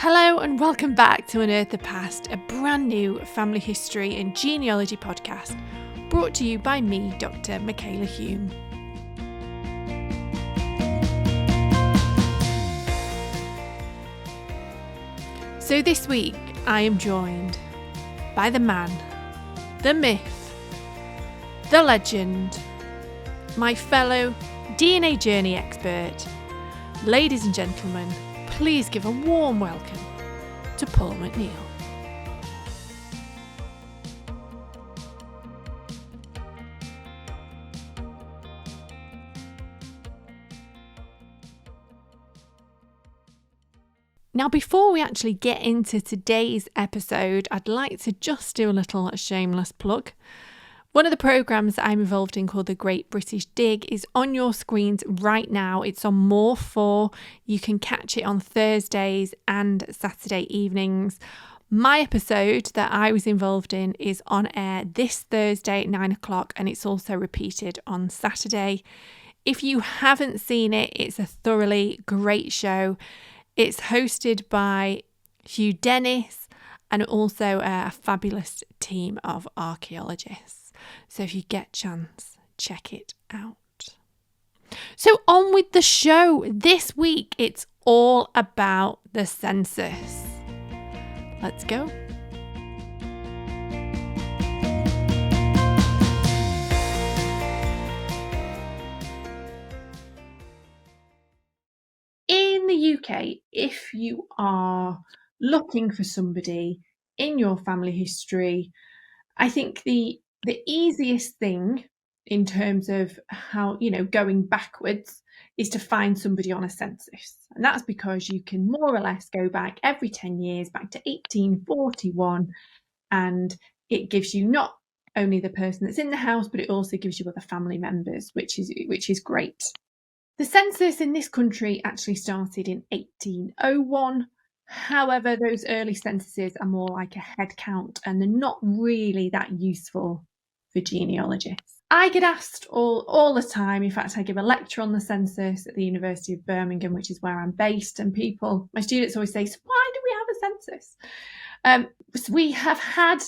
Hello and welcome back to Unearth the Past, a brand new family history and genealogy podcast brought to you by me, Dr. Michala Hume. So this week I am joined by the man, the myth, the legend, my fellow DNA journey expert. Ladies and gentlemen, please give a warm welcome to Paul McNeil. Now, before we actually get into today's episode, I'd like to just do a little shameless plug. One of the programmes that I'm involved in called The Great British Dig is on your screens right now. It's on More 4. You can catch it on Thursdays and Saturday evenings. My episode that I was involved in is on air this Thursday at 9 o'clock and it's also repeated on Saturday. If you haven't seen it, it's a thoroughly great show. It's hosted by Hugh Dennis and also a fabulous team of archaeologists. So if you get a chance, check it out. So on with the show. This week, it's all about the census. Let's go. In the UK, if you are looking for somebody in your family history, I think the easiest thing in terms of how, going backwards is to find somebody on a census. And that's because you can more or less go back every 10 years, back to 1841. And it gives you not only the person that's in the house, but it also gives you other family members, which is great. The census in this country actually started in 1801. However, those early censuses are more like a head count and they're not really that useful for genealogists. I get asked all the time. In fact, I give a lecture on the census at the University of Birmingham, which is where I'm based, and my students always say, so why do we have a census? So we have had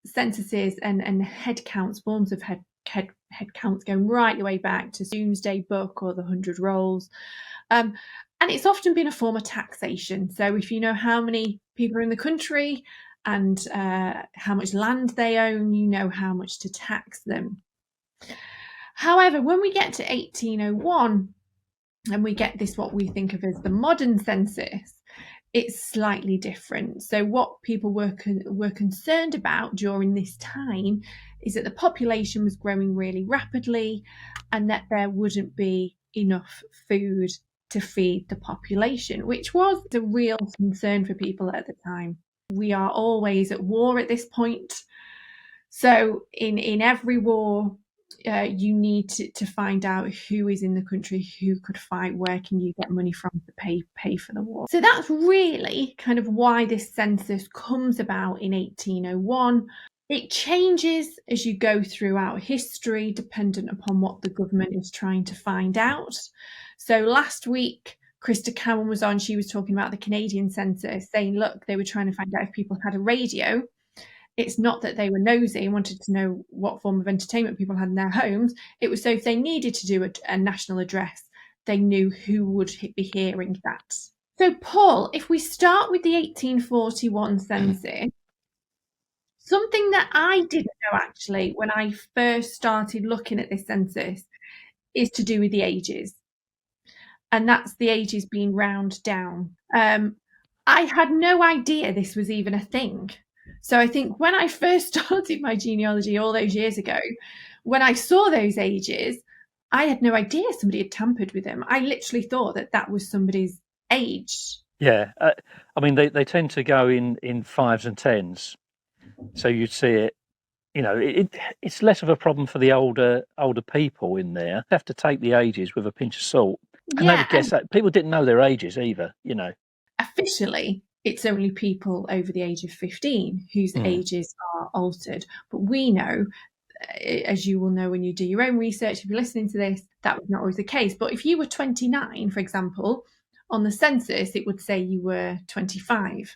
censuses and head counts, forms of head counts going right the way back to Doomsday Book or the 100 Rolls. And it's often been a form of taxation. So if you know how many people are in the country and how much land they own, you know how much to tax them. However, when we get to 1801 and we get this, what we think of as the modern census, it's slightly different. So what people were concerned about during this time is that the population was growing really rapidly and that there wouldn't be enough food to feed the population, which was a real concern for people at the time. We are always at war at this point. So in every war, you need to find out who is in the country, who could fight, where can you get money from to pay for the war. So that's really kind of why this census comes about in 1801. It changes as you go throughout history, dependent upon what the government is trying to find out. So last week, Krista Cowan was on, she was talking about the Canadian census, saying, look, they were trying to find out if people had a radio. It's not that they were nosy and wanted to know what form of entertainment people had in their homes. It was so if they needed to do a national address, they knew who would be hearing that. So, Paul, if we start with the 1841 census, something that I didn't know actually when I first started looking at this census is to do with the ages. And that's the ages being round down. I had no idea this was even a thing. So I think when I first started my genealogy all those years ago, when I saw those ages, I had no idea somebody had tampered with them. I literally thought that was somebody's age. Yeah, I mean, they tend to go in 5s and 10s. So you'd see it, it's less of a problem for the older people in there. You have to take the ages with a pinch of salt. And I would guess that people didn't know their ages either, Officially, it's only people over the age of 15 whose ages are altered. But we know, as you will know when you do your own research, if you're listening to this, that was not always the case. But if you were 29, for example, on the census, it would say you were 25.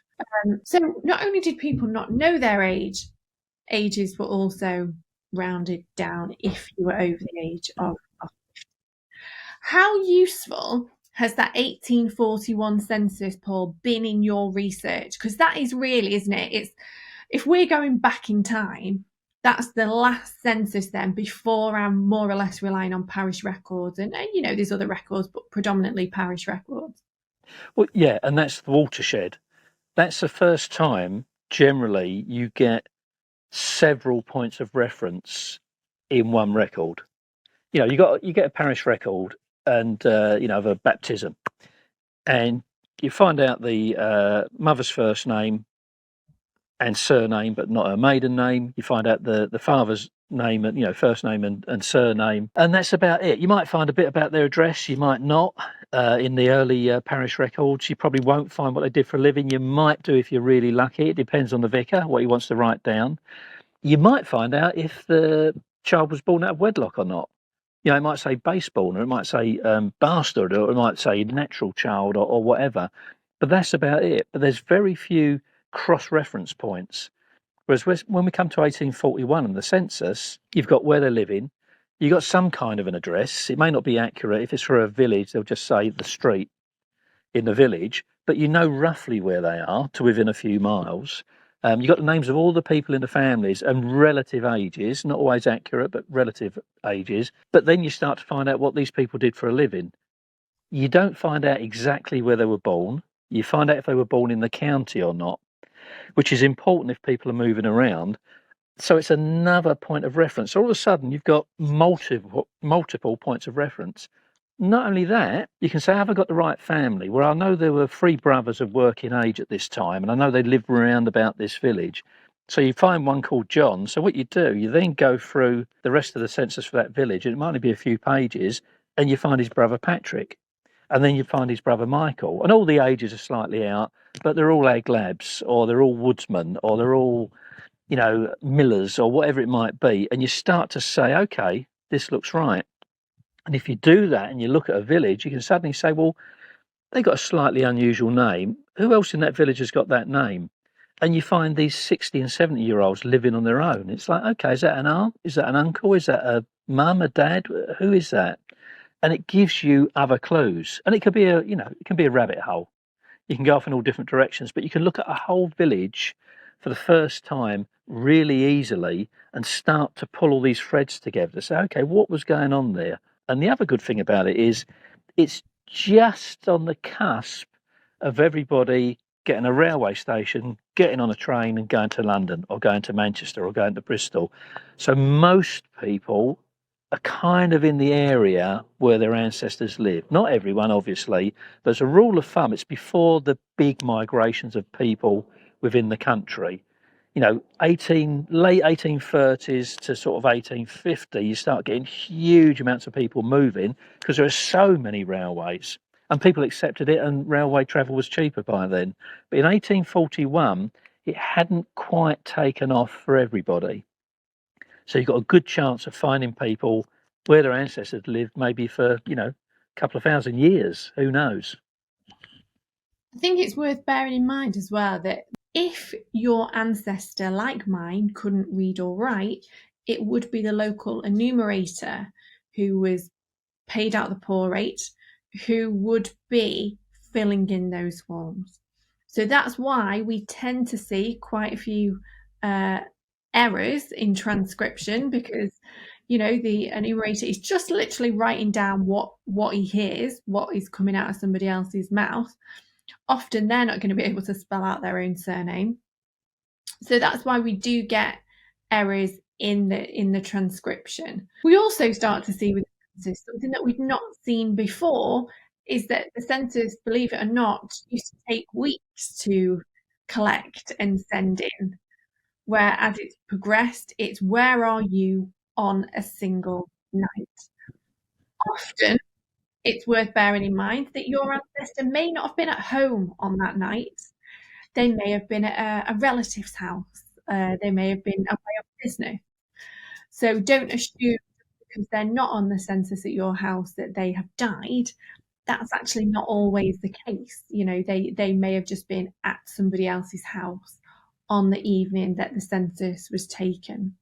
So not only did people not know their ages were also rounded down if you were over the age of. How useful has that 1841 census, Paul, been in your research? Because that is really, isn't it? It's if we're going back in time, that's the last census then before I'm more or less relying on parish records and there's other records, but predominantly parish records. Well, yeah, and that's the watershed. That's the first time generally you get several points of reference in one record. You get a parish record and of a baptism, and you find out the mother's first name and surname, but not her maiden name. You find out the father's name and first name and surname, and that's about it. You might find a bit about their address, you might not. In the early parish records, you probably won't find what they did for a living. You might do if you're really lucky. It depends on the vicar what he wants to write down. You might find out if the child was born out of wedlock or not. It might say baseborn, or it might say bastard, or it might say natural child, or whatever. But that's about it. But there's very few cross-reference points. Whereas when we come to 1841 and the census, you've got where they're living, you've got some kind of an address. It may not be accurate. If it's for a village, they'll just say the street in the village, but you know roughly where they are to within a few miles. You've got the names of all the people in the families and relative ages, not always accurate, but relative ages. But then you start to find out what these people did for a living. You don't find out exactly where they were born. You find out if they were born in the county or not, which is important if people are moving around. So it's another point of reference. All of a sudden, you've got multiple points of reference. Not only that, you can say, have I got the right family? Well, I know there were 3 brothers of working age at this time, and I know they lived around about this village. So you find one called John. So what you do, you then go through the rest of the census for that village, and it might only be a few pages, and you find his brother Patrick. And then you find his brother Michael. And all the ages are slightly out, but they're all ag labs, or they're all woodsmen, or they're all, millers, or whatever it might be. And you start to say, okay, this looks right. And if you do that and you look at a village, you can suddenly say, well, they got a slightly unusual name. Who else in that village has got that name? And you find these 60 and 70-year-olds living on their own. It's like, okay, is that an aunt? Is that an uncle? Is that a mum, a dad? Who is that? And it gives you other clues. And it could be it can be a rabbit hole. You can go off in all different directions, but you can look at a whole village for the first time really easily and start to pull all these threads together to say, okay, what was going on there? And the other good thing about it is it's just on the cusp of everybody getting a railway station, getting on a train and going to London or going to Manchester or going to Bristol. So most people are kind of in the area where their ancestors lived. Not everyone, obviously, but as a rule of thumb, it's before the big migrations of people within the country. Late 1830s to sort of 1850, you start getting huge amounts of people moving because there are so many railways and people accepted it and railway travel was cheaper by then. But in 1841, it hadn't quite taken off for everybody. So you've got a good chance of finding people where their ancestors lived maybe for, a couple of thousand years. Who knows? I think it's worth bearing in mind as well that if your ancestor, like mine, couldn't read or write, it would be the local enumerator who was paid out the poor rate who would be filling in those forms. So that's why we tend to see quite a few errors in transcription because the enumerator is just literally writing down what he hears, what is coming out of somebody else's mouth. Often they're not going to be able to spell out their own surname. So that's why we do get errors in the transcription. We also start to see with the census something that we've not seen before is that the census, believe it or not, used to take weeks to collect and send in, where as it's progressed, it's where are you on a single night. Often it's worth bearing in mind that your ancestor may not have been at home on that night. They may have been at a relative's house. They may have been away on business. So don't assume because they're not on the census at your house that they have died. that's actually not always the case. You know, they may have just been at somebody else's house on the evening that the census was taken.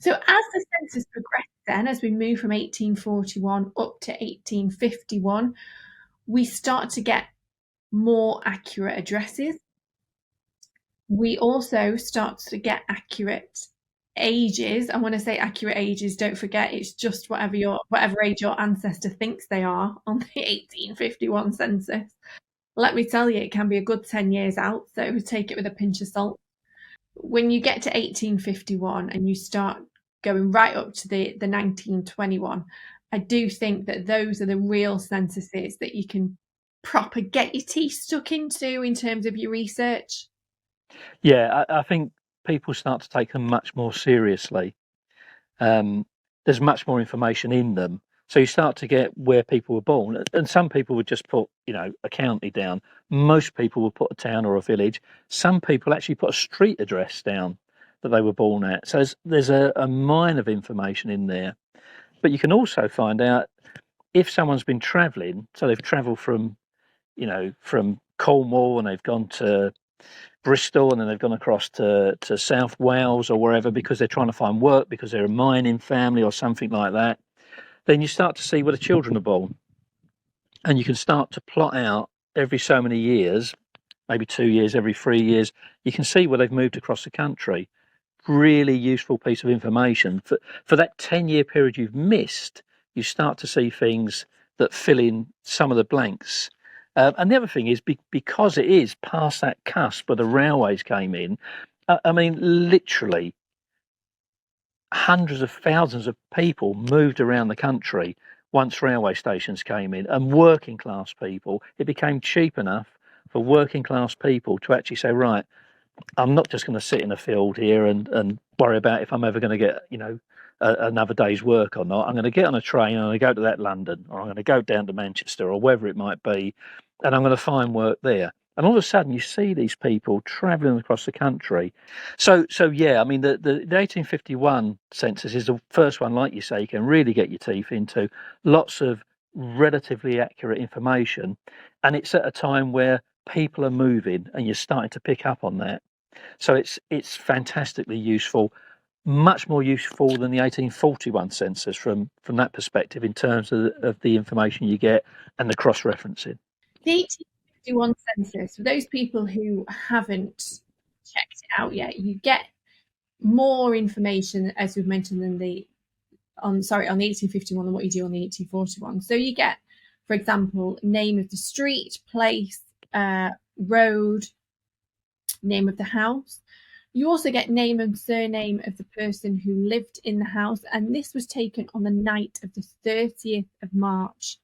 So as the census progressed then, as we move from 1841 up to 1851, we start to get more accurate addresses. We also start to get accurate ages. And when I say accurate ages, don't forget it's just whatever age your ancestor thinks they are on the 1851 census. Let me tell you, it can be a good 10 years out, so take it with a pinch of salt. When you get to 1851 and you start going right up to the 1921, I do think that those are the real censuses that you can proper get your teeth stuck into in terms of your research. Yeah, I think people start to take them much more seriously. There's much more information in them. So you start to get where people were born. And some people would just put, a county down. Most people would put a town or a village. Some people actually put a street address down that they were born at. So there's a mine of information in there. But you can also find out if someone's been travelling, so they've travelled from Cornwall and they've gone to Bristol and then they've gone across to South Wales or wherever because they're trying to find work because they're a mining family or something like that, then you start to see where the children are born. And you can start to plot out every so many years, maybe 2 years, every 3 years, you can see where they've moved across the country. Really useful piece of information. For that 10-year period you've missed, you start to see things that fill in some of the blanks. And the other thing is because it is past that cusp where the railways came in, I mean, literally hundreds of thousands of people moved around the country once railway stations came in, and working class people, it became cheap enough for working class people to actually say, right, I'm not just going to sit in a field here and worry about if I'm ever going to get, another day's work or not. I'm going to get on a train and I'm going to go to that London, or I'm going to go down to Manchester or wherever it might be, and I'm going to find work there. And all of a sudden, you see these people travelling across the country. So yeah, I mean, the 1851 census is the first one, like you say, you can really get your teeth into. Lots of relatively accurate information, and it's at a time where people are moving, and you're starting to pick up on that. So it's fantastically useful, much more useful than the 1841 census from that perspective in terms of the information you get and the cross-referencing. The 1851 census, for those people who haven't checked it out yet, you get more information, as we've mentioned, on the 1851 than what you do on the 1841. So you get, for example, name of the street, place, road, name of the house. You also get name and surname of the person who lived in the house, and this was taken on the night of the 30th of March,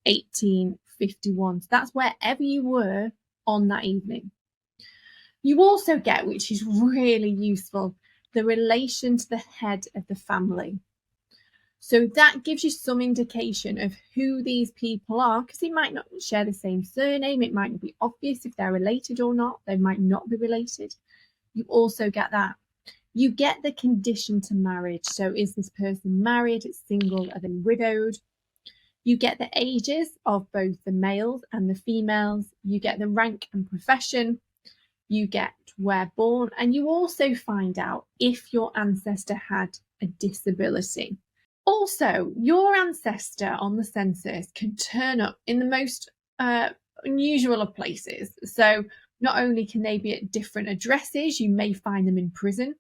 1851. So that's wherever you were on that evening. You also get, which is really useful, the relation to the head of the family. So that gives you some indication of who these people are, because they might not share the same surname. It might not be obvious if they're related or not. They might not be related. You also get that. You get the condition to marriage. So is this person married, single, are they widowed? You get the ages of both the males and the females. You get the rank and profession. You get where born. And you also find out if your ancestor had a disability. Also, your ancestor on the census can turn up in the most unusual of places. So not only can they be at different addresses, you may find them in prison.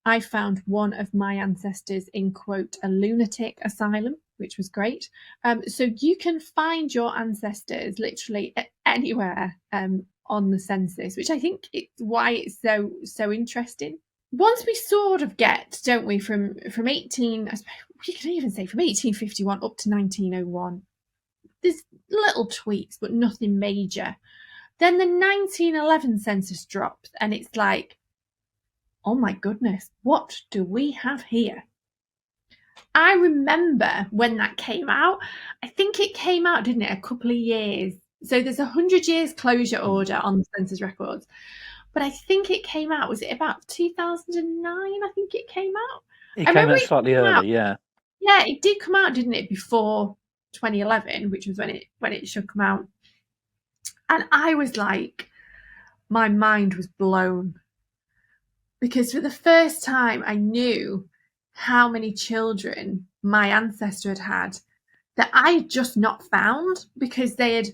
I found one of my ancestors in, quote, a lunatic asylum, which was great. So you can find your ancestors literally anywhere on the census, which I think is why it's so interesting. Once we sort of get, don't we, from 18, we can even say from 1851 up to 1901, there's little tweaks, but nothing major. Then the 1911 census drops, and it's like, oh my goodness, what do we have here? I remember when that came out. I think it came out, didn't it, a couple of years. So there's 100 years closure order on the census records. But I think it came out, was it about 2009? I think it came out. It I came remember out it slightly came out. early, yeah. Yeah, it did come out, didn't it, before 2011, which was when it should come out. And I was like, my mind was blown, because for the first time I knew how many children my ancestor had had that I had just not found, because they had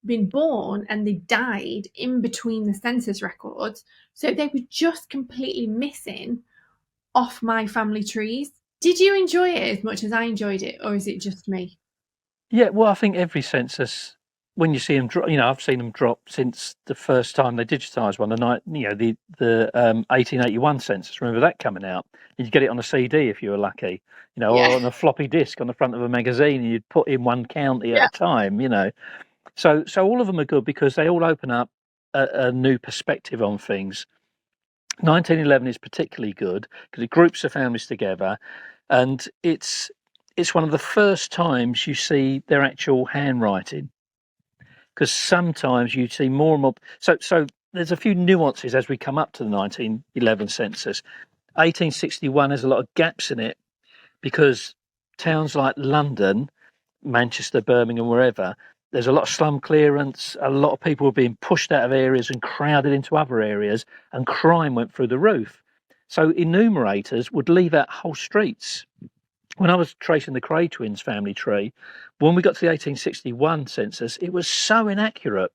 been born and they died in between the census records. So they were just completely missing off my family trees. Did you enjoy it as much as I enjoyed it, or is it just me? Yeah, well, I think every census, when you see them drop, I've seen them drop since the first time they digitised one, the 1881 census. Remember that coming out? You'd get it on a CD if you were lucky, or Yeah. on a floppy disk on the front of a magazine, and you'd put in one county at Yeah. a time. So all of them are good because they all open up a new perspective on things. 1911 is particularly good because it groups the families together, and it's one of the first times you see their actual handwriting, because sometimes you see more and more. So there's a few nuances as we come up to the 1911 census. 1861 has a lot of gaps in it because towns like London, Manchester, Birmingham, wherever, there's a lot of slum clearance. A lot of people were being pushed out of areas and crowded into other areas, and crime went through the roof. So enumerators would leave out whole streets. When I was tracing the Cray twins family tree, when we got to the 1861 census, it was so inaccurate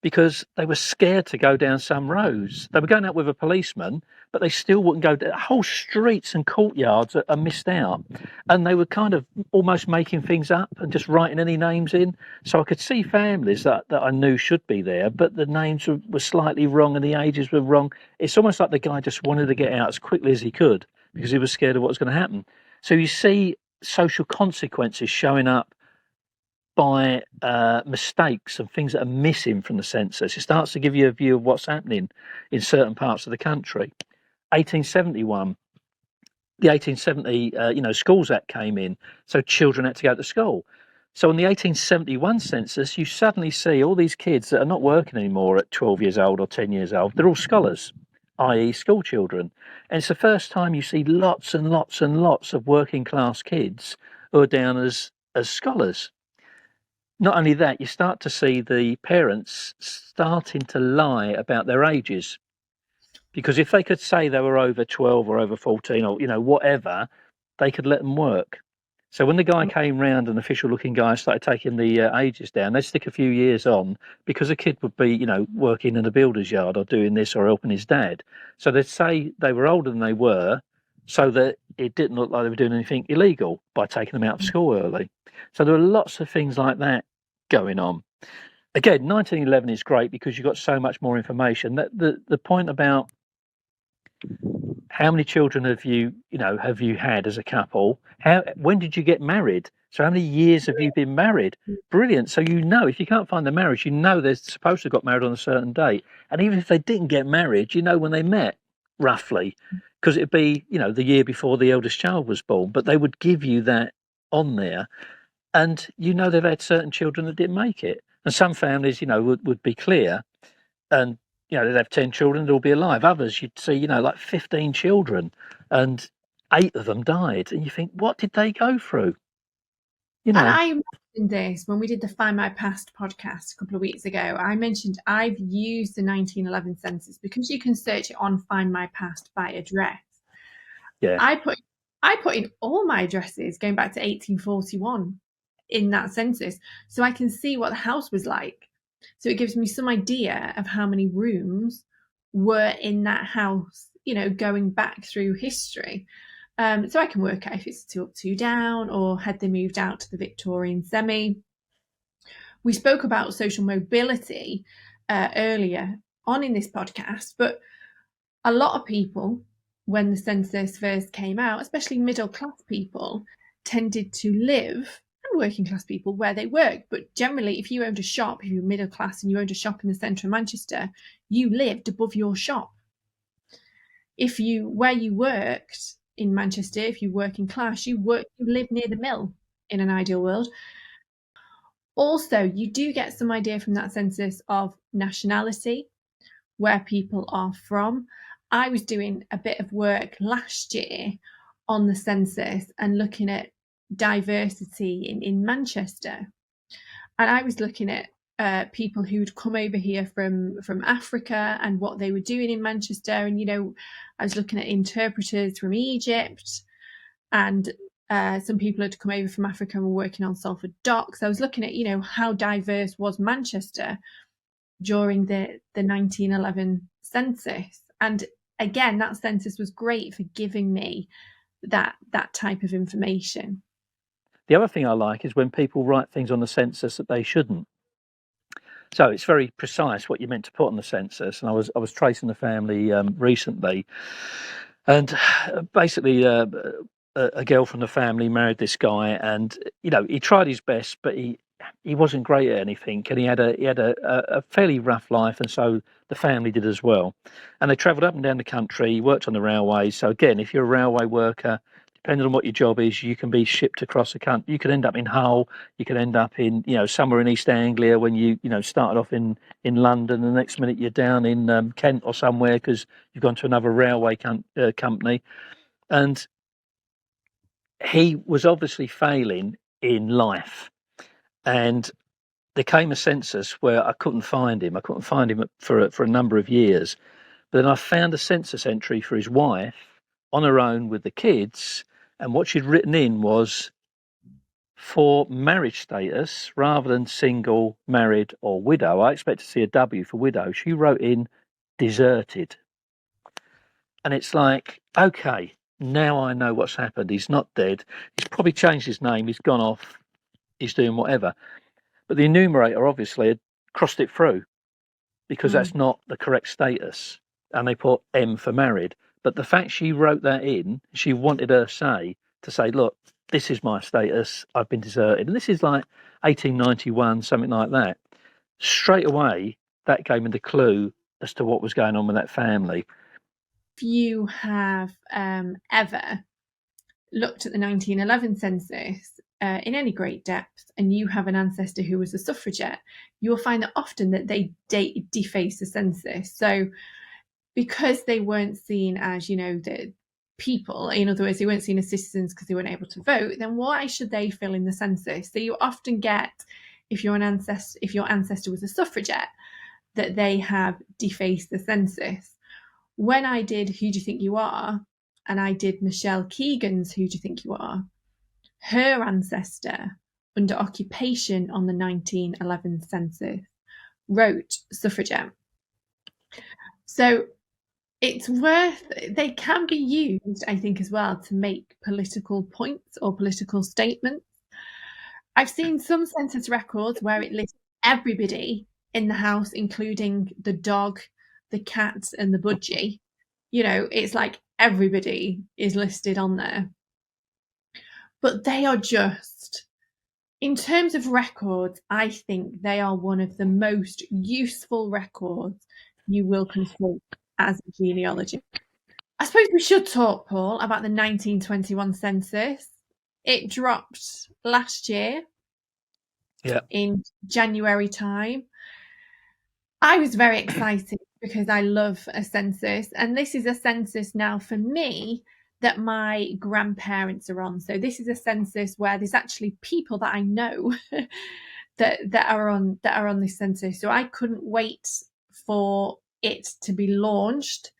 because they were scared to go down some roads. They were going out with a policeman, but they still wouldn't go down. Whole streets and courtyards are missed out. And they were kind of almost making things up and just writing any names in. So I could see families that I knew should be there, but the names were slightly wrong and the ages were wrong. It's almost like the guy just wanted to get out as quickly as he could because he was scared of what was going to happen. So you see social consequences showing up by mistakes and things that are missing from the census. It starts to give you a view of what's happening in certain parts of the country. 1871, the 1870 Schools Act came in, so children had to go to school. So in the 1871 census, you suddenly see all these kids that are not working anymore at 12 years old or 10 years old. They're all scholars, i.e. school children. And it's the first time you see lots and lots and lots of working class kids who are down as scholars. Not only that, you start to see the parents starting to lie about their ages, because if they could say they were over 12 or over 14 or whatever, they could let them work. So when the guy came round, an official looking guy, started taking the ages down, they'd stick a few years on because a kid would be working in a builder's yard or doing this or helping his dad. So they'd say they were older than they were, so that it didn't look like they were doing anything illegal by taking them out of school early. So there are lots of things like that going on. Again, 1911 is great because you've got so much more information. That the point about how many children have you had as a couple? When did you get married? So how many years have you been married? Brilliant. So if you can't find the marriage, they're supposed to have got married on a certain date. And even if they didn't get married, when they met roughly, because it'd be the year before the eldest child was born. But they would give you that on there, and they've had certain children that didn't make it. And some families would be clear, and they'd have 10 children that will be alive. Others you'd see like 15 children, and 8 of them died, and you think, what did they go through? And I mentioned this when we did the Find My Past podcast a couple of weeks ago. I mentioned I've used the 1911 census because you can search it on Find My Past by address. Yeah. I put in all my addresses going back to 1841 in that census, so I can see what the house was like. So it gives me some idea of how many rooms were in that house, going back through history. So I can work out if it's 2 up, 2 down, or had they moved out to the Victorian semi. We spoke about social mobility earlier on in this podcast, but a lot of people, when the census first came out, especially middle class people, tended to live, and working class people, where they worked. But generally, if you owned a shop, if you were middle class and you owned a shop in the centre of Manchester, you lived above your shop. Where you worked in Manchester, if you working class, you live near the mill in an ideal world. Also, you do get some idea from that census of nationality, where people are from. I was doing a bit of work last year on the census and looking at diversity in Manchester. And I was looking at people who'd come over here from Africa and what they were doing in Manchester. And, you know, I was looking at interpreters from Egypt, and some people had come over from Africa and were working on Salford docks. I was looking at, you know, how diverse was Manchester during the 1911 census. And again, that census was great for giving me that type of information. The other thing I like is when people write things on the census that they shouldn't. So it's very precise what you're meant to put on the census. And I was tracing the family recently, and basically a girl from the family married this guy, and you know, he tried his best, but he wasn't great at anything, and he had a fairly rough life, and so the family did as well. And they travelled up and down the country. He worked on the railways. So again, if you're a railway worker, depending on what your job is, you can be shipped across the country. You could end up in Hull. You could end up in, you know, somewhere in East Anglia when you know, started off in London. The next minute you're down in Kent or somewhere because you've gone to another railway company. And he was obviously failing in life. And there came a census where I couldn't find him. I couldn't find him for a number of years. But then I found a census entry for his wife on her own with the kids. And what she'd written in was, for marriage status, rather than single, married, or widow, I expect to see a W for widow. She wrote in deserted. And it's like, okay, now I know what's happened. He's not dead. He's probably changed his name. He's gone off. He's doing whatever. But the enumerator obviously had crossed it through because that's not the correct status. And they put M for married. But the fact she wrote that in, she wanted her to say, look, this is my status. I've been deserted. And this is like 1891, something like that. Straight away, that gave me the clue as to what was going on with that family. If you have ever looked at the 1911 census in any great depth, and you have an ancestor who was a suffragette, you will find that often that they deface the census. So because they weren't seen as, you know, the people, in other words, they weren't seen as citizens because they weren't able to vote, then why should they fill in the census? So you often get, if your ancestor was a suffragette, that they have defaced the census. When I did Who Do You Think You Are, and I did Michelle Keegan's Who Do You Think You Are, her ancestor under occupation on the 1911 census wrote suffragette. So it's they can be used, I think, as well to make political points or political statements. I've seen some census records where it lists everybody in the house, including the dog, the cat, and the budgie. You know, it's like everybody is listed on there. But they are just, in terms of records, I think they are one of the most useful records you will consult as a genealogist. I suppose we should talk, Paul, about the 1921 census. It dropped last year in January time. I was very excited because I love a census, and this is a census now for me that my grandparents are on. So this is a census where there's actually people that I know that are on this census. So I couldn't wait for it to be launched.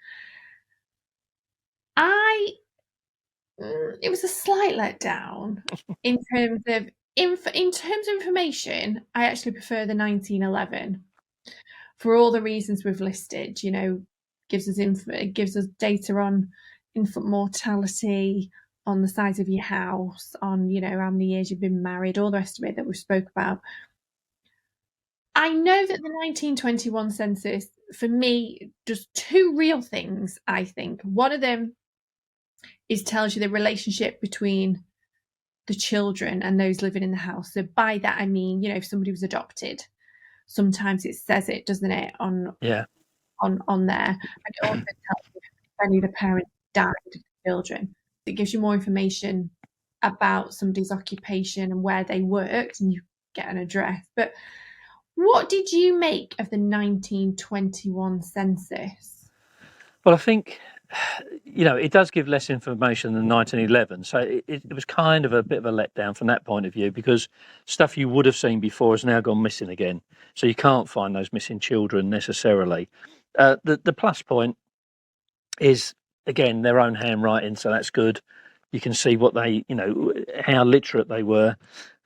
It was a slight letdown in terms of information. I actually prefer the 1911 for all the reasons we've listed. You know, it gives us data on infant mortality, on the size of your house, on, you know, how many years you've been married, all the rest of it that we spoke about. I know that the 1921 census, for me, does two real things, I think. One of them is tells you the relationship between the children and those living in the house. So by that, I mean, you know, if somebody was adopted, sometimes it says it, doesn't it, on there. And it also tells you if any of the parents died of the children. It gives you more information about somebody's occupation and where they worked, and you get an address. But what did you make of the 1921 census? Well, I think it does give less information than 1911. So it was kind of a bit of a letdown from that point of view, because stuff you would have seen before has now gone missing again. So you can't find those missing children necessarily. The plus point is, again, their own handwriting. So that's good. You can see what they, how literate they were.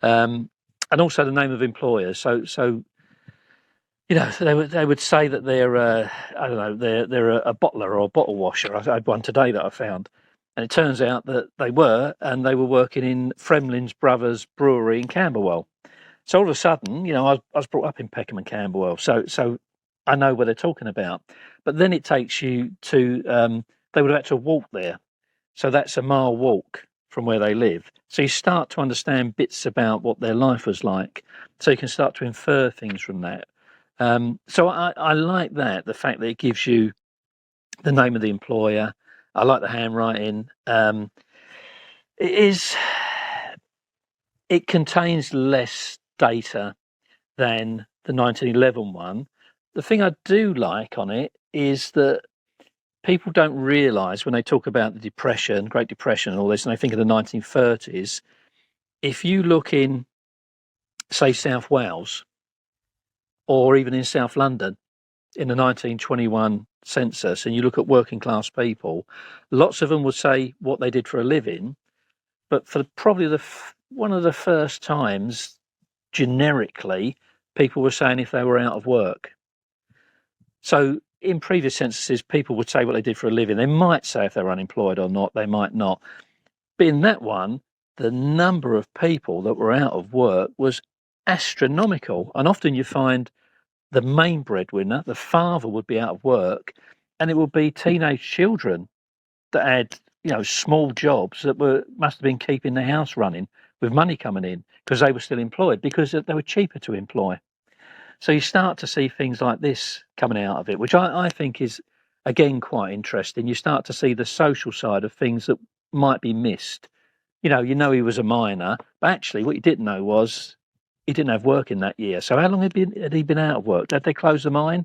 And also the name of employers. So they would say that they're I don't know, they're a bottler or a bottle washer. I had one today that I found, and it turns out that they were working in Fremlin's Brothers Brewery in Camberwell. So all of a sudden, I was brought up in Peckham and Camberwell, so I know what they're talking about. But then it takes you to they would have had to walk there, so that's a mile walk from where they live. So you start to understand bits about what their life was like, so you can start to infer things from that. So I like that, the fact that it gives you the name of the employer. I like the handwriting. It contains less data than the 1911 one. The thing I do like on it is that people don't realise, when they talk about the Depression, Great Depression and all this, and they think of the 1930s, if you look in, say, South Wales or even in South London, in the 1921 census, and you look at working class people, lots of them would say what they did for a living, but for probably one of the first times, generically, people were saying if they were out of work. So in previous censuses, people would say what they did for a living. They might say if they were unemployed or not, they might not. But in that one, the number of people that were out of work was astronomical. And often you find the main breadwinner, the father, would be out of work, and it would be teenage children that had, small jobs that must have been keeping the house running with money coming in because they were still employed, because they were cheaper to employ. So you start to see things like this coming out of it, which I think is, again, quite interesting. You start to see the social side of things that might be missed. He was a miner, but actually what you didn't know was he didn't have work in that year. So how long had he been out of work? Did they close the mine?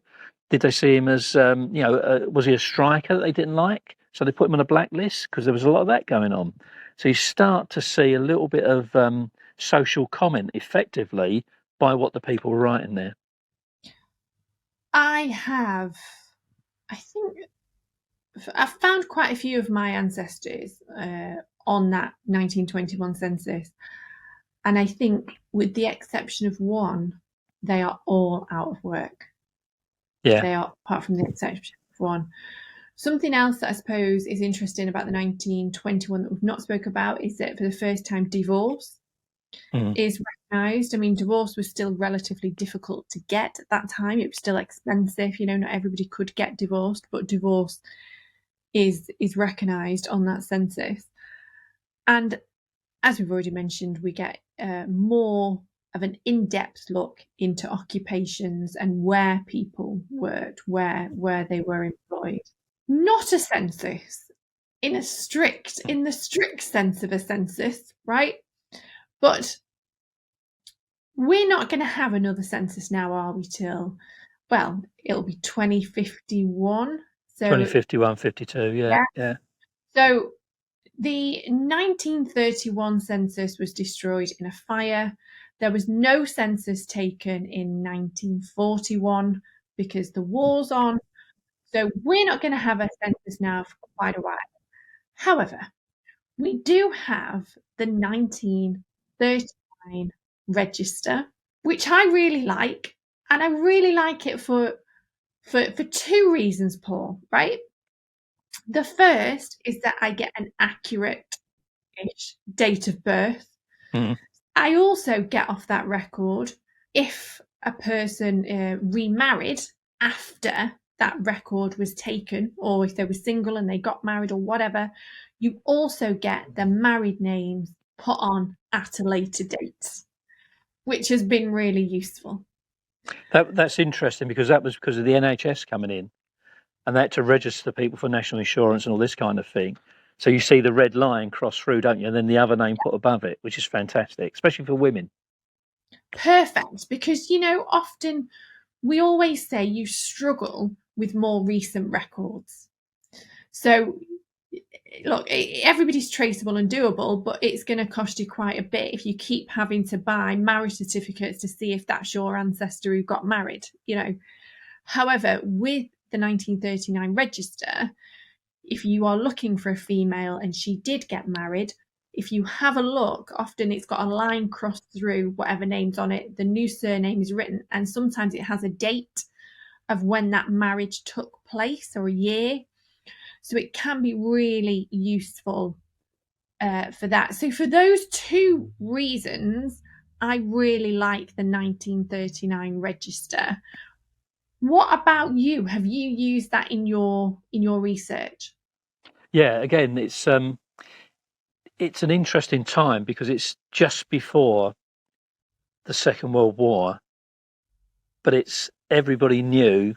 Did they see him as, was he a striker that they didn't like? So they put him on a blacklist, because there was a lot of that going on. So you start to see a little bit of social comment, effectively, by what the people were writing there. I think I've found quite a few of my ancestors on that 1921 census. And I think, with the exception of one, they are all out of work. Yeah. They are, apart from the exception of one. Something else that I suppose is interesting about the 1921 that we've not spoke about is that for the first time, divorce is recognised. I mean, divorce was still relatively difficult to get at that time. It was still expensive. Not everybody could get divorced, but divorce is recognised on that census. And as we've already mentioned, we get more of an in-depth look into occupations and where people worked, where they were employed. Not a census in the strict sense of a census, right? But we're not going to have another census now, are we? It'll be 2051. So 2051, 52, yeah. So the 1931 census was destroyed in a fire. There was no census taken in 1941 because the war's on. So we're not going to have a census now for quite a while. However, we do have the 1939 register, which I really like. And I really like it for two reasons, Paul, right? The first is that I get an accurate-ish date of birth. I also get off that record if a person remarried after that record was taken, or if they were single and they got married or whatever. You also get the married names put on at a later date, which has been really useful. That's interesting, because that was because of the NHS coming in, and they had to register people for national insurance and all this kind of thing. So you see the red line cross through, don't you? And then the other name put above it, which is fantastic, especially for women. Perfect, because, often we always say you struggle with more recent records. So look, everybody's traceable and doable, but it's going to cost you quite a bit if you keep having to buy marriage certificates to see if that's your ancestor who got married, you know. However, with the 1939 register, if you are looking for a female and she did get married, if you have a look, often it's got a line crossed through whatever name's on it, the new surname is written, and sometimes it has a date of when that marriage took place or a year. So it can be really useful for that. So for those two reasons, I really like the 1939 register. What about you? Have you used that in your research? Yeah, again, it's an interesting time because it's just before the Second World War, but it's everybody knew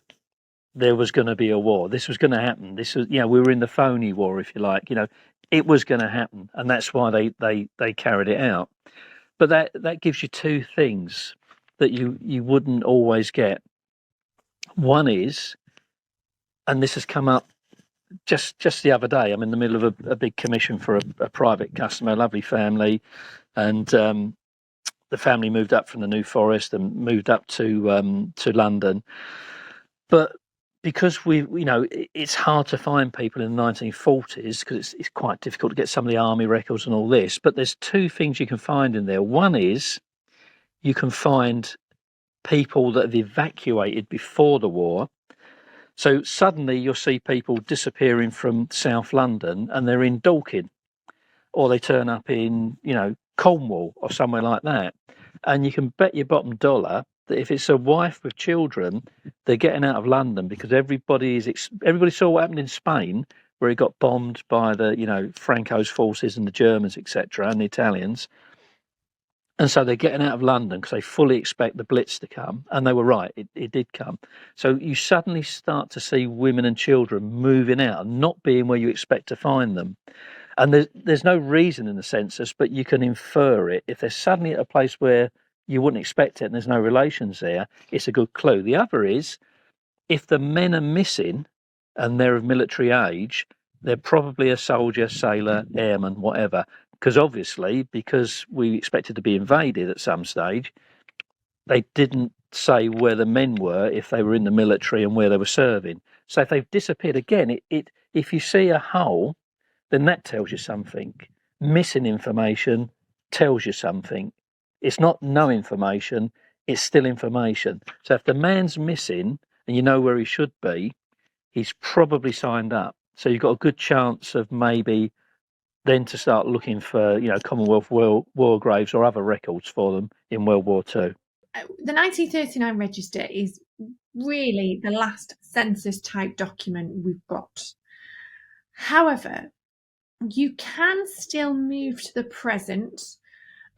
there was going to be a war. This was going to happen. This was, you know, we were in the phony war, if you like. You know, it was going to happen, and that's why they carried it out. But that gives you two things that you wouldn't always get. One is, and this has come up just the other day. I'm in the middle of a big commission for a private customer, a lovely family, and the family moved up from the New Forest and moved up to London. But because it's hard to find people in the 1940s because it's quite difficult to get some of the army records and all this. But there's two things you can find in there. One is you can find people that have evacuated before the war. So suddenly you'll see people disappearing from South London and they're in Dorking, or they turn up in, Cornwall or somewhere like that. And you can bet your bottom dollar that if it's a wife with children, they're getting out of London because everybody saw what happened in Spain, where it got bombed by the, Franco's forces and the Germans, etc., and the Italians. And so they're getting out of London because they fully expect the Blitz to come. And they were right, it did come. So you suddenly start to see women and children moving out and not being where you expect to find them. And there's no reason in the census, but you can infer it. If they're suddenly at a place where you wouldn't expect it and there's no relations there, it's a good clue. The other is, if the men are missing and they're of military age, they're probably a soldier, sailor, airman, whatever. Because we expected to be invaded at some stage, they didn't say where the men were if they were in the military and where they were serving. So if they've disappeared again, if you see a hole, then that tells you something. Missing information tells you something. It's not no information, it's still information. So if the man's missing and you know where he should be, he's probably signed up. So you've got a good chance of maybe then to start looking for, Commonwealth war graves or other records for them in World War II. The 1939 register is really the last census type document we've got. However, you can still move to the present.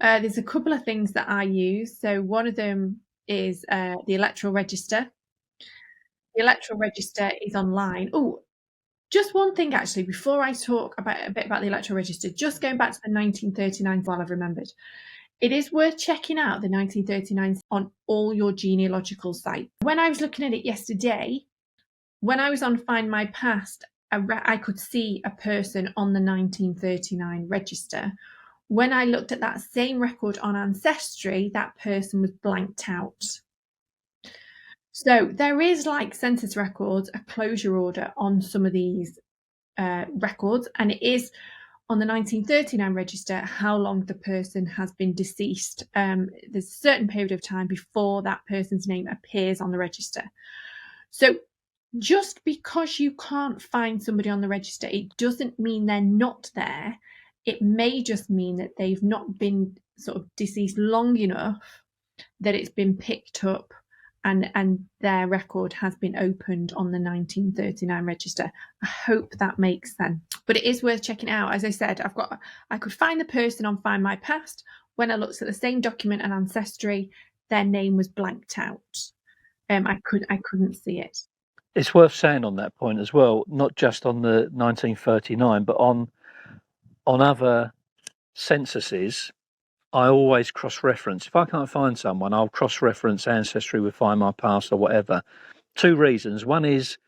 There's a couple of things that I use. So one of them is the Electoral Register. The Electoral Register is online. Oh, just one thing actually, before I talk a bit about the Electoral Register, just going back to the 1939 while I've remembered. It is worth checking out the 1939 on all your genealogical sites. When I was looking at it yesterday, when I was on Find My Past, I could see a person on the 1939 register. When I looked at that same record on Ancestry, that person was blanked out. So there is, like census records, a closure order on some of these records, and it is on the 1939 register how long the person has been deceased. There's a certain period of time before that person's name appears on the register. So just because you can't find somebody on the register, it doesn't mean they're not there. It may just mean that they've not been sort of deceased long enough that it's been picked up and their record has been opened on the 1939 register. I hope that makes sense. But it is worth checking out. As I said, I could find the person on Find My Past. When I looked at the same document and Ancestry, their name was blanked out. I couldn't see it. It's worth saying on that point as well, not just on the 1939, but on other censuses, I always cross-reference. If I can't find someone, I'll cross-reference Ancestry with Find My Past or whatever. Two reasons. One is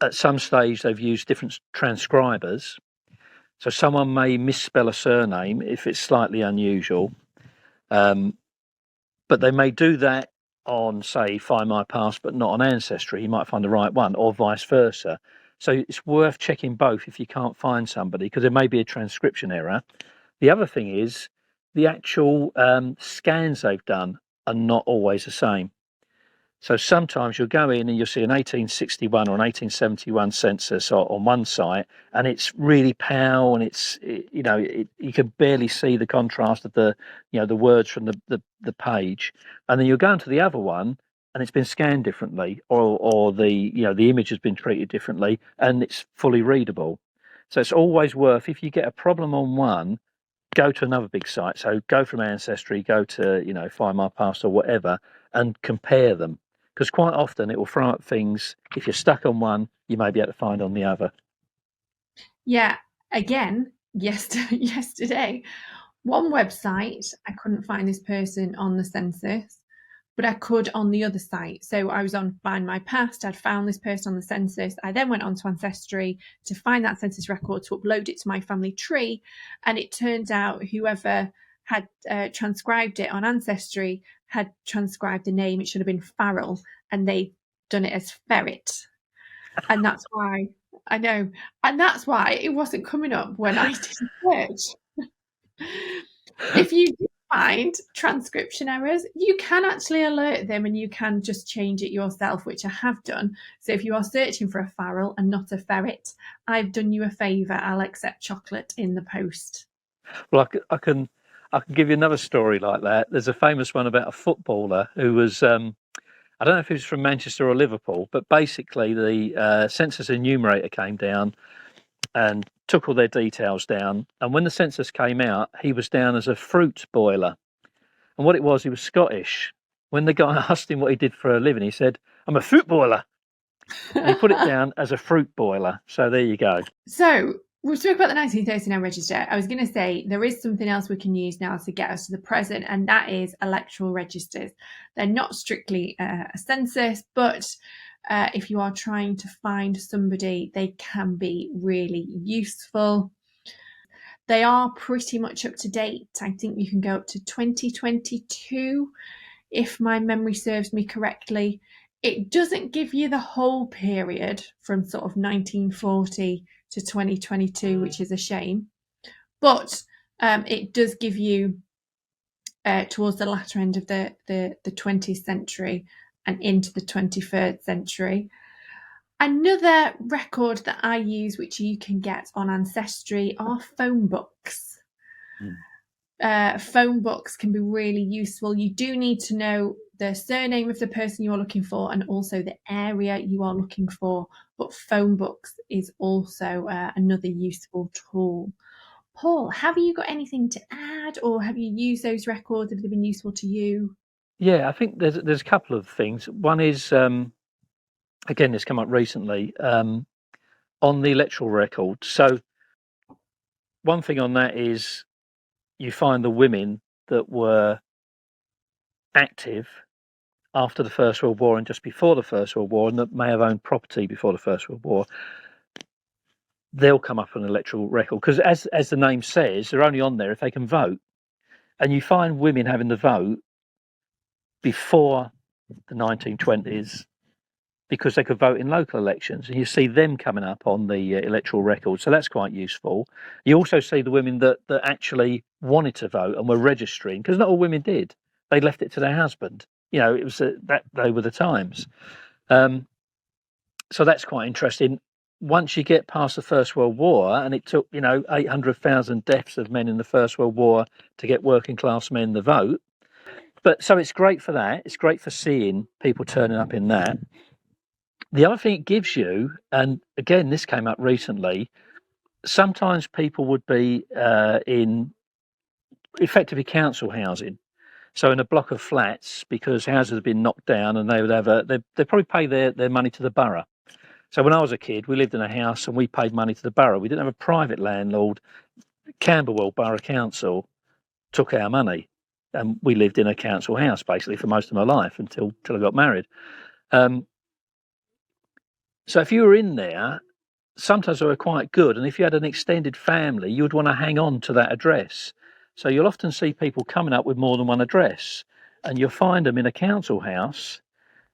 at some stage they've used different transcribers. So someone may misspell a surname if it's slightly unusual, but they may do that on, say, Find My Past, but not on Ancestry. You might find the right one, or vice versa. So it's worth checking both if you can't find somebody, because there may be a transcription error. The other thing is the actual scans they've done are not always the same. So sometimes you'll go in and you'll see an 1861 or an 1871 census on one site, and it's really pale, and you can barely see the contrast of the words from the page. And then you'll go into the other one, and it's been scanned differently, or the image has been treated differently, and it's fully readable. So it's always worth, if you get a problem on one, go to another big site. So go from Ancestry, go to Find My Past or whatever, and compare them. Because quite often it will throw up things. If you're stuck on one, you may be able to find on the other. Yeah, again, yesterday, one website, I couldn't find this person on the census, but I could on the other site. So I was on Find My Past, I'd found this person on the census. I then went on to Ancestry to find that census record to upload it to my family tree. And it turned out whoever had transcribed it on Ancestry had transcribed the name. It should have been Farrell, and they'd done it as Ferret. And that's why, I know, and that's why it wasn't coming up when I did a search. If you do find transcription errors, you can actually alert them, and you can just change it yourself, which I have done. So if you are searching for a Farrell and not a Ferret, I've done you a favour. I'll accept chocolate in the post. Well, I can give you another story like that. There's a famous one about a footballer who was, I don't know if he was from Manchester or Liverpool, but basically the census enumerator came down and took all their details down. And when the census came out, he was down as a fruit boiler. And what it was, he was Scottish. When the guy asked him what he did for a living, he said, "I'm a fruit boiler." And he put it down as a fruit boiler. So there you go. So we'll talk about the 1939 register. I was going to say there is something else we can use now to get us to the present, and that is electoral registers. They're not strictly a census, but if you are trying to find somebody, they can be really useful. They are pretty much up to date. I think you can go up to 2022, if my memory serves me correctly. It doesn't give you the whole period from sort of 1940 to 2022, which is a shame. But it does give you towards the latter end of the 20th century and into the 21st century. Another record that I use, which you can get on Ancestry, are phone books. Phone books can be really useful. You do need to know the surname of the person you're looking for and also the area you are looking for, but phone books is also another useful tool. Paul, have you got anything to add, or have you used those records? Have they been useful to you? Yeah, I think there's a couple of things. One is, again, this come up recently, on the electoral record. So one thing on that is you find the women that were active after the First World War and just before the First World War, and that may have owned property before the First World War. They'll come up on an electoral record because, as the name says, they're only on there if they can vote. And you find women having the vote before the 1920s because they could vote in local elections, and you see them coming up on the electoral record. So that's quite useful. You also see the women that actually wanted to vote and were registering, because not all women did. They left it to their husband. It was that they were the times. So that's quite interesting. Once you get past the First World War, and it took 800,000 deaths of men in the First World War to get working class men the vote. But so it's great for that. It's great for seeing people turning up in that. The other thing it gives you, and again, this came up recently, sometimes people would be in effectively council housing. So in a block of flats, because houses have been knocked down, and they would have they probably pay their money to the borough. So when I was a kid, we lived in a house and we paid money to the borough. We didn't have a private landlord. Camberwell Borough Council took our money, and we lived in a council house basically for most of my life until I got married. So if you were in there, sometimes they were quite good. And if you had an extended family, you would want to hang on to that address. So you'll often see people coming up with more than one address, and you'll find them in a council house,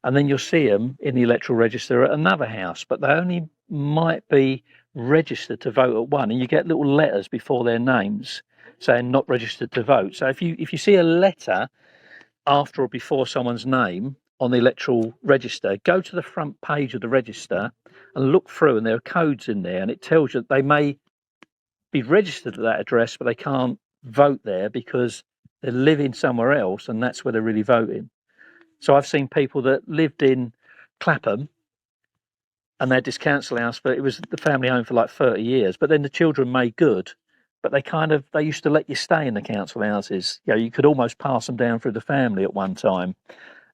and then you'll see them in the electoral register at another house, but they only might be registered to vote at one, and you get little letters before their names saying not registered to vote. So if you see a letter after or before someone's name on the electoral register, go to the front page of the register and look through, and there are codes in there, and it tells you that they may be registered at that address, but they can't vote there because they're living somewhere else, and that's where they're really voting. So I've seen people that lived in Clapham and they had this council house, but it was the family home for like 30 years. But then the children made good, but they used to let you stay in the council houses. You know, you could almost pass them down through the family at one time.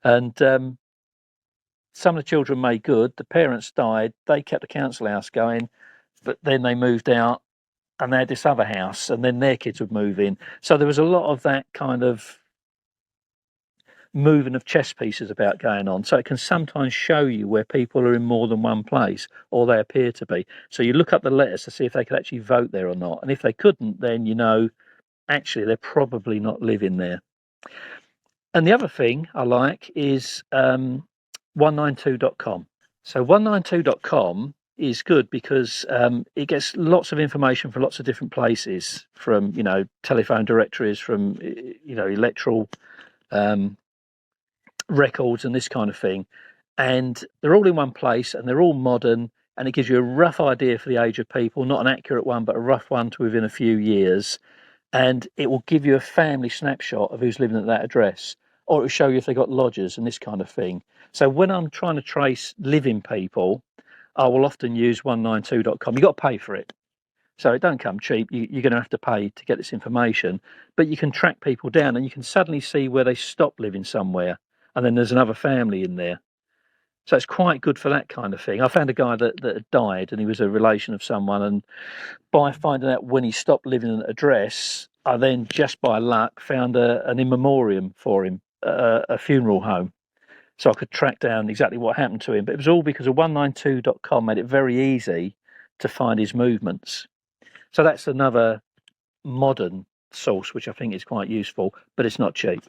And some of the children made good. The parents died. They kept the council house going, but then they moved out and they had this other house, and then their kids would move in. So there was a lot of that kind of moving of chess pieces about going on. So it can sometimes show you where people are in more than one place, or they appear to be. So you look up the letters to see if they could actually vote there or not. And if they couldn't, then you know, actually, they're probably not living there. And the other thing I like is 192.com. So 192.com is good because it gets lots of information from lots of different places, from, you know, telephone directories, from, you know, electoral records and this kind of thing. And they're all in one place and they're all modern, and it gives you a rough idea for the age of people, not an accurate one, but a rough one to within a few years. And it will give you a family snapshot of who's living at that address, or it will show you if they got lodgers and this kind of thing. So when I'm trying to trace living people, I will often use 192.com. You've got to pay for it. So it don't come cheap. You're going to have to pay to get this information, but you can track people down and you can suddenly see where they stopped living somewhere, and then there's another family in there. So it's quite good for that kind of thing. I found a guy that had died, and he was a relation of someone, and by finding out when he stopped living in an address, I then, just by luck, found an in memoriam for him, a funeral home. So I could track down exactly what happened to him. But it was all because of 192.com made it very easy to find his movements. So that's another modern source, which I think is quite useful, but it's not cheap.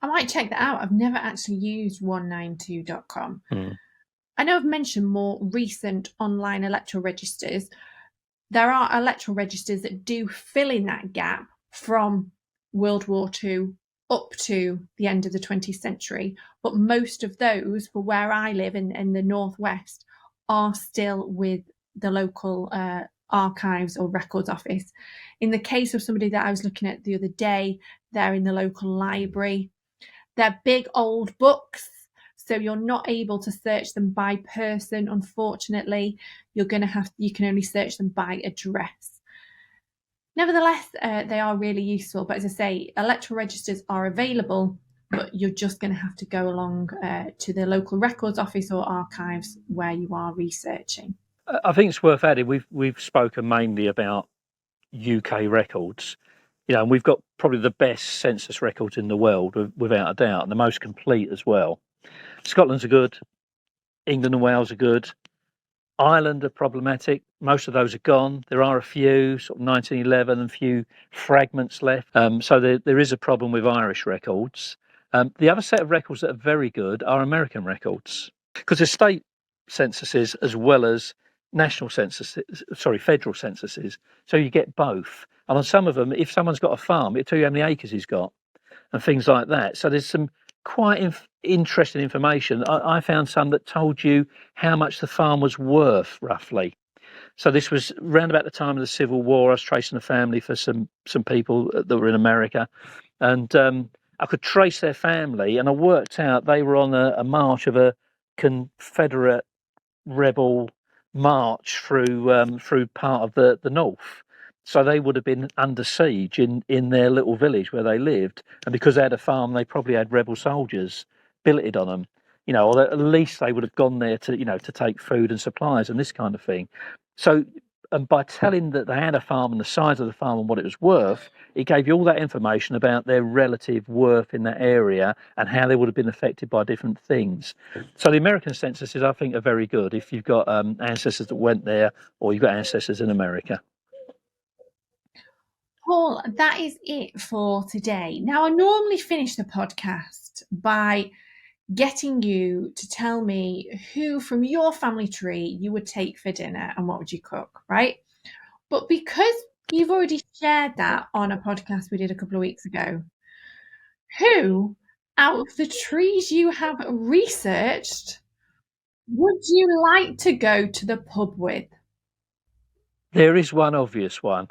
I might check that out. I've never actually used 192.com. I know I've mentioned more recent online electoral registers. There are electoral registers that do fill in that gap from World War II up to the end of the 20th century, but most of those, for where I live in the Northwest, are still with the local archives or records office. In the case of somebody that I was looking at the other day, they're in the local library. They're big old books, so you're not able to search them by person, unfortunately. You can only search them by address. Nevertheless, they are really useful. But as I say, electoral registers are available, but you're just going to have to go along to the local records office or archives where you are researching. I think it's worth adding, we've spoken mainly about UK records, you know, and we've got probably the best census records in the world, without a doubt, and the most complete as well. Scotland's are good, England and Wales are good, Ireland are problematic. Most of those are gone. There are a few, sort of 1911, and a few fragments left. So there is a problem with Irish records. The other set of records that are very good are American records, because there's state censuses as well as national censuses, federal censuses. So you get both. And on some of them, if someone's got a farm, it'll tell you how many acres he's got and things like that. So there's some quite interesting information. I found some that told you how much the farm was worth, roughly. So this was around about the time of the Civil War. I was tracing a family for some people that were in America, and I could trace their family, and I worked out they were on a march of a Confederate rebel march through part of the north. So they would have been under siege in their little village where they lived, and because they had a farm, they probably had rebel soldiers billeted on them, you know, or at least they would have gone there to, you know, to take food and supplies and this kind of thing. So by telling that they had a farm and the size of the farm and what it was worth, it gave you all that information about their relative worth in that area and how they would have been affected by different things. So the American censuses, I think, are very good if you've got ancestors that went there or you've got ancestors in America. Paul, that is it for today. Now, I normally finish the podcast by getting you to tell me who from your family tree you would take for dinner and what would you cook, right? But because you've already shared that on a podcast we did a couple of weeks ago, who out of the trees you have researched would you like to go to the pub with? There is one obvious one.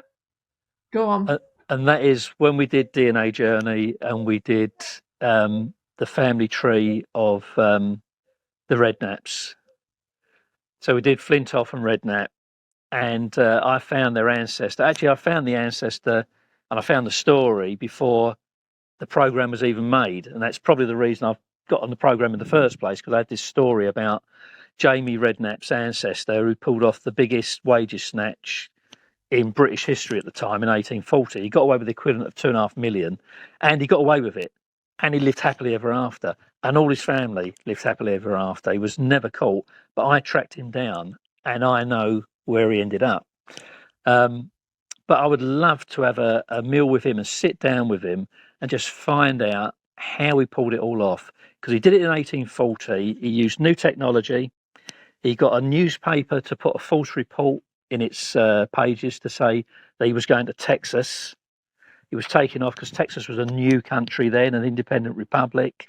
Go on. And that is when we did DNA Journey and we did the family tree of the Redknaps. So we did Flintoff and Redknap, and I found their ancestor. Actually, I found the ancestor and I found the story before the program was even made. And that's probably the reason I've got on the program in the first place, because I had this story about Jamie Redknap's ancestor who pulled off the biggest wages snatch in British history at the time in 1840. He got away with the equivalent of 2.5 million, and he got away with it. And he lived happily ever after. And all his family lived happily ever after. He was never caught, but I tracked him down and I know where he ended up. But I would love to have a meal with him and sit down with him and just find out how he pulled it all off. Because he did it in 1840. He used new technology. He got a newspaper to put a false report in its pages to say that he was going to Texas. He was taken off because Texas was a new country then, an independent republic.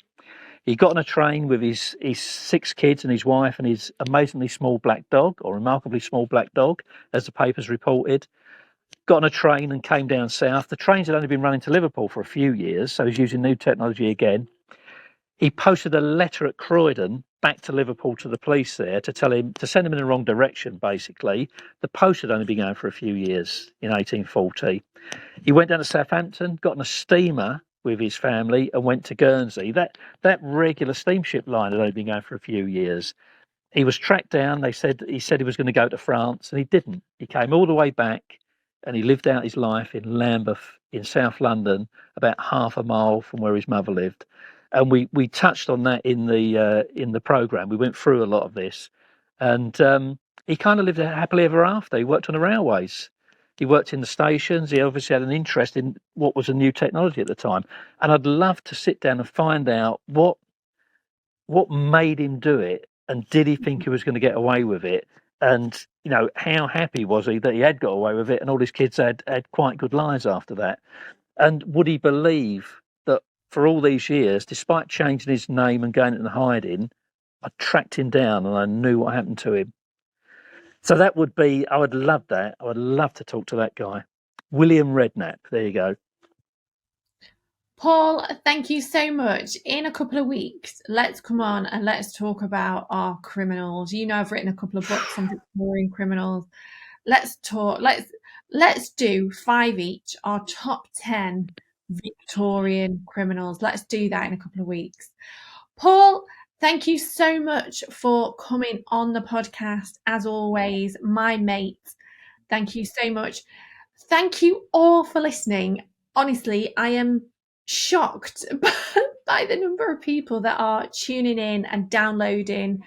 He got on a train with his 6 kids and his wife and his amazingly small black dog, or remarkably small black dog, as the papers reported. Got on a train and came down south. The trains had only been running to Liverpool for a few years, so he's using new technology again. He posted a letter at Croydon back to Liverpool to the police there to tell him to send him in the wrong direction, basically. The post had only been going for a few years in 1840. He went down to Southampton, got on a steamer with his family and went to Guernsey. That regular steamship line had only been going for a few years. He was tracked down. He said he was going to go to France, and he didn't. He came all the way back and he lived out his life in Lambeth in South London, about half a mile from where his mother lived. And we touched on that in the program. We went through a lot of this, and he kind of lived happily ever after. He worked on the railways, he worked in the stations. He obviously had an interest in what was a new technology at the time. And I'd love to sit down and find out what made him do it, and did he think he was going to get away with it? And how happy was he that he had got away with it, and all his kids had quite good lives after that? And would he believe that for all these years, despite changing his name and going into hiding, I tracked him down and I knew what happened to him? So that would be, I would love that. I would love to talk to that guy. William Redknap. There you go. Paul, thank you so much. In a couple of weeks, let's come on and let's talk about our criminals. I've written a couple of books on Victorian criminals. Let's do 5 each, our top 10 Victorian criminals. Let's do that in a couple of weeks. Paul, thank you so much for coming on the podcast. As always, my mate, thank you so much. Thank you all for listening. Honestly, I am shocked by the number of people that are tuning in and downloading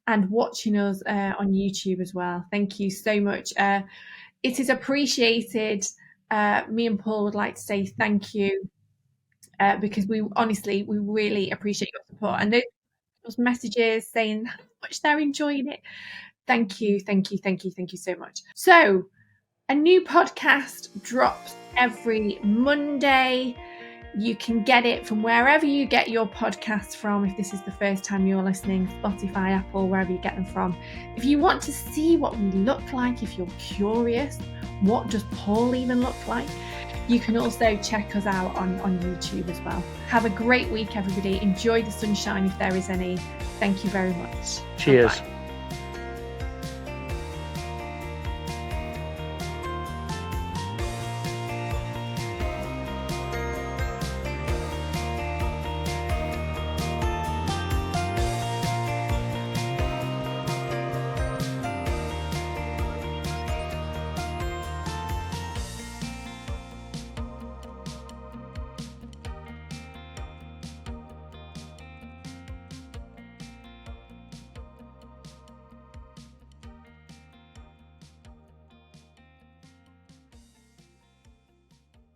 and watching us on YouTube as well. Thank you so much. It is appreciated. Me and Paul would like to say thank you because we really appreciate your support, and those messages saying how much they're enjoying it. Thank you so much. So a new podcast drops every Monday. You can get it from wherever you get your podcasts from. If this is the first time you're listening, Spotify, Apple, wherever you get them from. If you want to see what we look like, if you're curious, what does Paul even look like? You can also check us out on YouTube as well. Have a great week, everybody. Enjoy the sunshine if there is any. Thank you very much. Cheers. Bye-bye.